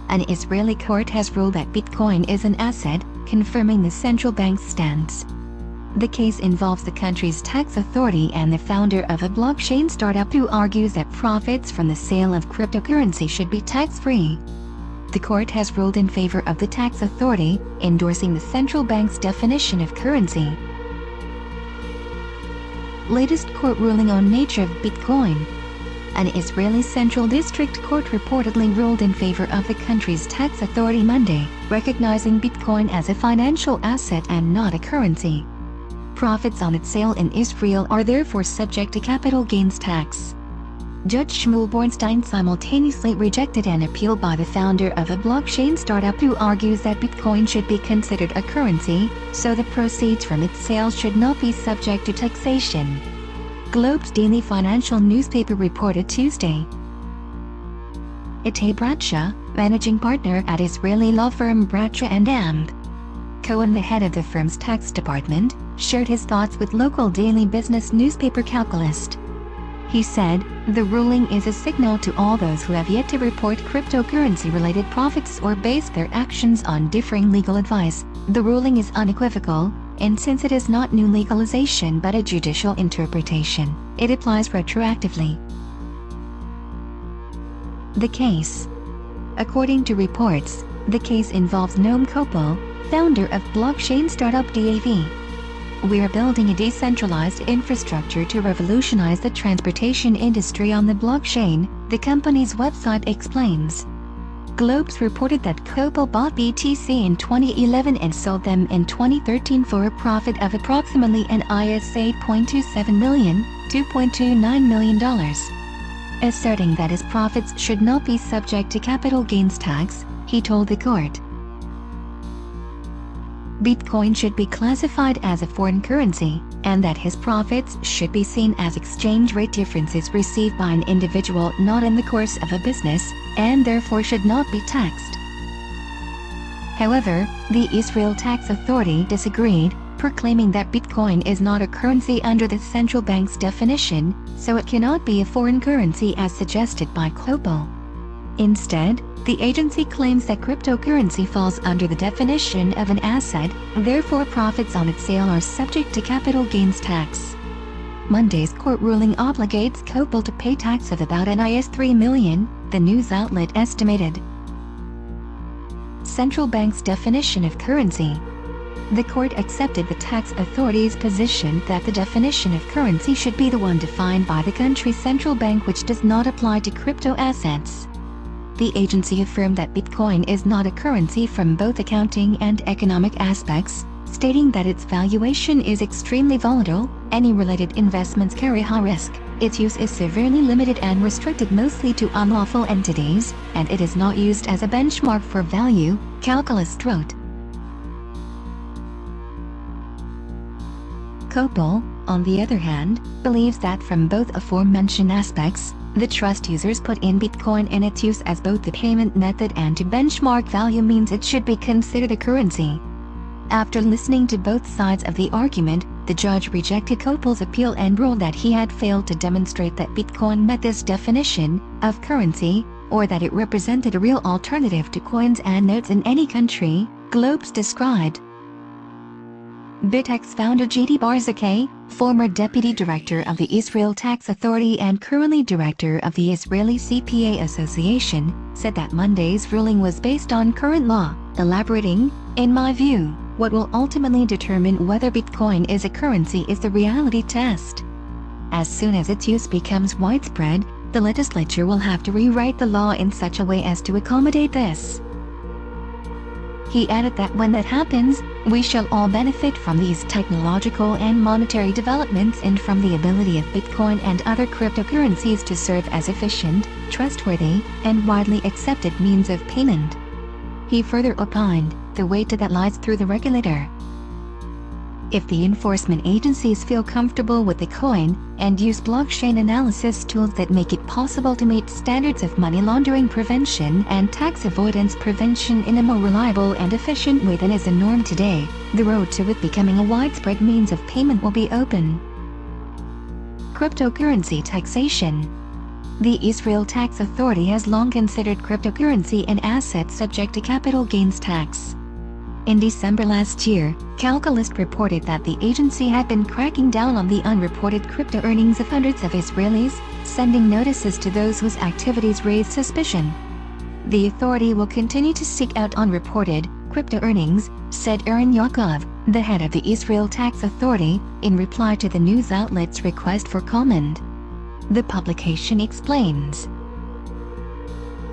An Israeli court has ruled that Bitcoin is an asset, confirming the central bank's stance. The case involves the country's tax authority and the founder of a blockchain startup who argues that profits from the sale of cryptocurrency should be tax-free. The court has ruled in favor of the tax authority, endorsing the central bank's definition of currency. Latest court ruling on nature of Bitcoin. An Israeli Central District Court reportedly ruled in favor of the country's tax authority Monday, recognizing Bitcoin as a financial asset and not a currency. Profits on its sale in Israel are therefore subject to capital gains tax. Judge Shmuel Bornstein simultaneously rejected an appeal by the founder of a blockchain startup who argues that Bitcoin should be considered a currency, so the proceeds from its sale should not be subject to taxation. Globe's daily financial newspaper reported Tuesday. Itay Bradshaw, managing partner at Israeli law firm Bradshaw & Amp Cohen, the head of the firm's tax department, shared his thoughts with local daily business newspaper Calculist. He said, "The ruling is a signal to all those who have yet to report cryptocurrency-related profits or base their actions on differing legal advice. The ruling is unequivocal, and since it is not new legalization but a judicial interpretation, it applies retroactively." The case. According to reports, the case involves Noam Kopel, founder of blockchain startup DAV. "We're building a decentralized infrastructure to revolutionize the transportation industry on the blockchain," the company's website explains. Globes reported that Kopel bought BTC in 2011 and sold them in 2013 for a profit of approximately an IS $8.27 million, $2.29 million. Asserting that his profits should not be subject to capital gains tax, he told the court, Bitcoin should be classified as a foreign currency, and that his profits should be seen as exchange rate differences received by an individual not in the course of a business, and therefore should not be taxed. However, the Israel Tax Authority disagreed, proclaiming that Bitcoin is not a currency under the central bank's definition, so it cannot be a foreign currency as suggested by Kopel. Instead, the agency claims that cryptocurrency falls under the definition of an asset, therefore profits on its sale are subject to capital gains tax. Monday's court ruling obligates Kopel to pay tax of about an IS $3 million, the news outlet estimated. Central bank's definition of currency. The court accepted the tax authority's position that the definition of currency should be the one defined by the country's central bank, which does not apply to crypto assets. The agency affirmed that Bitcoin is not a currency from both accounting and economic aspects, stating that its valuation is extremely volatile, any related investments carry high risk, its use is severely limited and restricted mostly to unlawful entities, and it is not used as a benchmark for value, Calculist wrote. Kopel, on the other hand, believes that from both aforementioned aspects, the trust users put in Bitcoin in its use as both the payment method and to benchmark value means it should be considered a currency. After listening to both sides of the argument, the judge rejected Kopel's appeal and ruled that he had failed to demonstrate that Bitcoin met this definition of currency, or that it represented a real alternative to coins and notes in any country, Globes described. BitX founder J.D. Barzakeh, former deputy director of the Israel Tax Authority and currently director of the Israeli CPA Association, said that Monday's ruling was based on current law, elaborating, "In my view, what will ultimately determine whether Bitcoin is a currency is the reality test. As soon as its use becomes widespread, the legislature will have to rewrite the law in such a way as to accommodate this." He added that when that happens, we shall all benefit from these technological and monetary developments and from the ability of Bitcoin and other cryptocurrencies to serve as efficient, trustworthy, and widely accepted means of payment. He further opined, the way to that lies through the regulator. If the enforcement agencies feel comfortable with the coin and use blockchain analysis tools that make it possible to meet standards of money laundering prevention and tax avoidance prevention in a more reliable and efficient way than is the norm today, the road to it becoming a widespread means of payment will be open. Cryptocurrency taxation. The Israel Tax Authority has long considered cryptocurrency an asset subject to capital gains tax. In December last year, Calculist reported that the agency had been cracking down on the unreported crypto earnings of hundreds of Israelis, sending notices to those whose activities raised suspicion. The authority will continue to seek out unreported crypto earnings, said Aaron Yaakov, the head of the Israel Tax Authority, in reply to the news outlet's request for comment. The publication explains,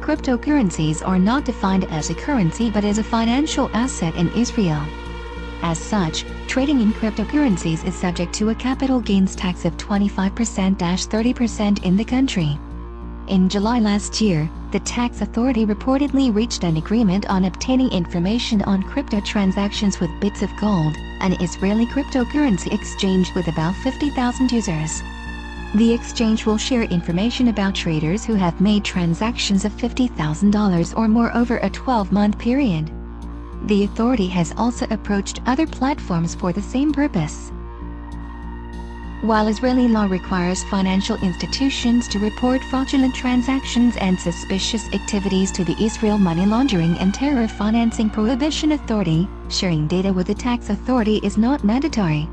cryptocurrencies are not defined as a currency but as a financial asset in Israel. As such, trading in cryptocurrencies is subject to a capital gains tax of 25%-30% in the country. In July last year, the tax authority reportedly reached an agreement on obtaining information on crypto transactions with Bits of Gold, an Israeli cryptocurrency exchange with about 50,000 users. The exchange will share information about traders who have made transactions of $50,000 or more over a 12-month period. The authority has also approached other platforms for the same purpose. While Israeli law requires financial institutions to report fraudulent transactions and suspicious activities to the Israel Money Laundering and Terror Financing Prohibition Authority, sharing data with the tax authority is not mandatory.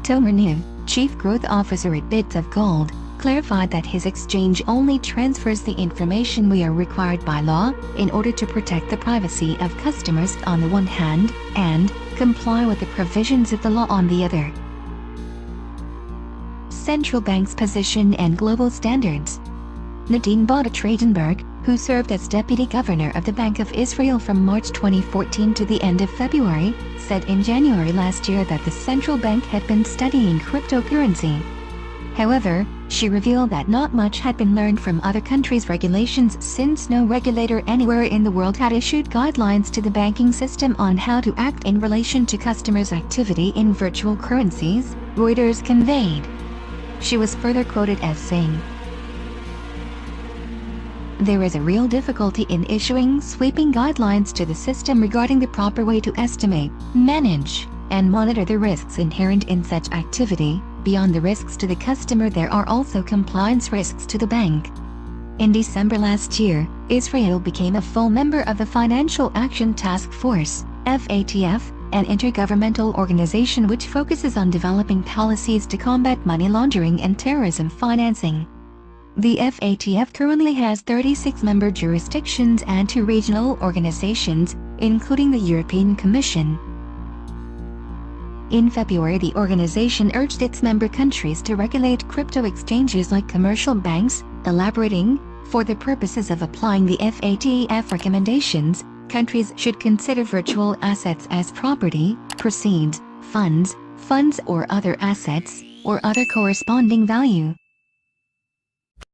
Tomer Niv, Chief Growth Officer at Bits of Gold, clarified that his exchange only transfers the information we are required by law in order to protect the privacy of customers on the one hand, and comply with the provisions of the law on the other. Central bank's position and global standards. Nadine Bada-Trachtenberg, who served as deputy governor of the Bank of Israel from March 2014 to the end of February, said in January last year that the central bank had been studying cryptocurrency. However, she revealed that not much had been learned from other countries' regulations since no regulator anywhere in the world had issued guidelines to the banking system on how to act in relation to customers' activity in virtual currencies, Reuters conveyed. She was further quoted as saying, "There is a real difficulty in issuing sweeping guidelines to the system regarding the proper way to estimate, manage, and monitor the risks inherent in such activity. Beyond the risks to the customer, there are also compliance risks to the bank." In December last year, Israel became a full member of the Financial Action Task Force, FATF, an intergovernmental organization which focuses on developing policies to combat money laundering and terrorism financing. The FATF currently has 36 member jurisdictions and 2 regional organizations, including the European Commission. In February, the organization urged its member countries to regulate crypto exchanges like commercial banks, elaborating, for the purposes of applying the FATF recommendations, countries should consider virtual assets as property, proceeds, funds or other assets, or other corresponding value.